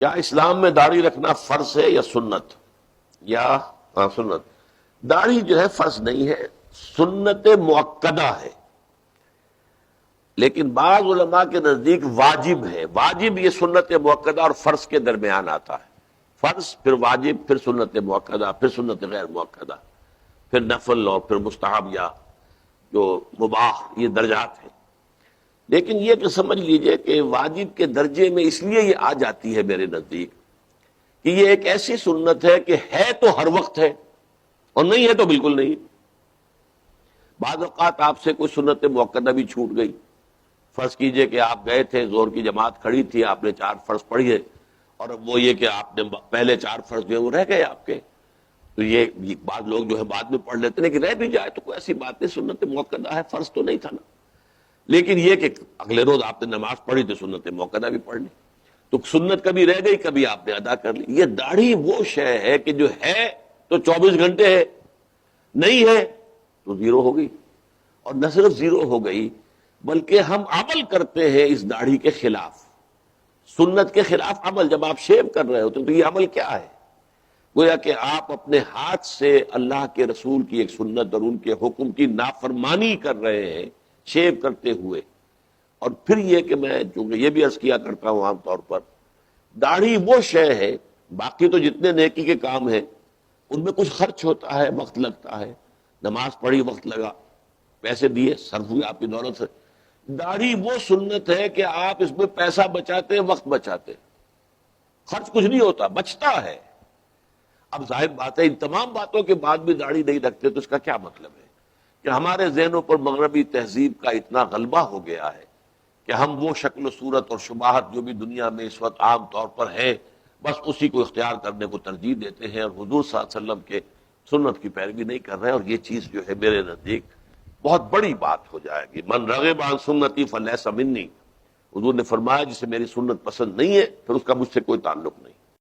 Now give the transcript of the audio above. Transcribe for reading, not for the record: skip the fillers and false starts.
کیا اسلام میں داڑھی رکھنا فرض ہے یا سنت؟ یا سنت؟ داڑھی جو ہے فرض نہیں ہے، سنت مؤکدہ ہے، لیکن بعض علماء کے نزدیک واجب ہے۔ واجب یہ سنت مؤکدہ اور فرض کے درمیان آتا ہے، فرض پھر واجب پھر سنت مؤکدہ پھر سنت غیر مؤکدہ پھر نفل اور پھر مستحب یا جو مباح، یہ درجات ہیں۔ لیکن یہ کہ سمجھ لیجئے کہ واجب کے درجے میں اس لیے یہ آ جاتی ہے میرے نزدیک کہ یہ ایک ایسی سنت ہے کہ ہے تو ہر وقت ہے اور نہیں ہے تو بالکل نہیں۔ بعض اوقات آپ سے کوئی سنت مؤکدہ بھی چھوٹ گئی، فرض کیجئے کہ آپ گئے تھے، ظہر کی جماعت کھڑی تھی، آپ نے 4 فرض پڑھیے، اور اب وہ یہ کہ آپ نے پہلے 4 فرض جو ہے وہ رہ گئے آپ کے، تو یہ بعض لوگ جو ہے بعد میں پڑھ لیتے ہیں کہ رہ بھی جائے تو کوئی ایسی بات نہیں، سنت مؤکدہ ہے، فرض تو نہیں تھا نا۔ لیکن یہ کہ اگلے روز آپ نے نماز پڑھی تو سنت مؤکدہ بھی پڑھ لی، تو سنت کبھی رہ گئی کبھی آپ نے ادا کر لی۔ یہ داڑھی وہ شے ہے کہ جو ہے تو 24 گھنٹے ہے، نہیں ہے تو زیرو ہو گئی، اور نہ صرف زیرو ہو گئی بلکہ ہم عمل کرتے ہیں اس داڑھی کے خلاف، سنت کے خلاف عمل۔ جب آپ شیو کر رہے ہوتے تو یہ عمل کیا ہے؟ گویا کہ آپ اپنے ہاتھ سے اللہ کے رسول کی ایک سنت اور ان کے حکم کی نافرمانی کر رہے ہیں شیو کرتے ہوئے۔ اور پھر یہ کہ میں چونکہ یہ بھی عرض کیا کرتا ہوں عام طور پر، داڑھی وہ شے ہے، باقی تو جتنے نیکی کے کام ہیں ان میں کچھ خرچ ہوتا ہے، وقت لگتا ہے، نماز پڑھی وقت لگا، پیسے دیے صرف ہوئے آپ کی دولت سے۔ داڑھی وہ سنت ہے کہ آپ اس میں پیسہ بچاتے، وقت بچاتے، خرچ کچھ نہیں ہوتا، بچتا ہے۔ اب ظاہر بات ہے ان تمام باتوں کے بعد بھی داڑھی نہیں رکھتے تو اس کا کیا مطلب ہے؟ کہ ہمارے ذہنوں پر مغربی تہذیب کا اتنا غلبہ ہو گیا ہے کہ ہم وہ شکل و صورت اور شباہت جو بھی دنیا میں اس وقت عام طور پر ہے بس اسی کو اختیار کرنے کو ترجیح دیتے ہیں، اور حضور صلی اللہ علیہ وسلم کے سنت کی پیروی نہیں کر رہے ہیں، اور یہ چیز جو ہے میرے نزدیک بہت بڑی بات ہو جائے گی۔ من رغب عن سنتی فلیس منی، حضور نے فرمایا جسے میری سنت پسند نہیں ہے پھر اس کا مجھ سے کوئی تعلق نہیں۔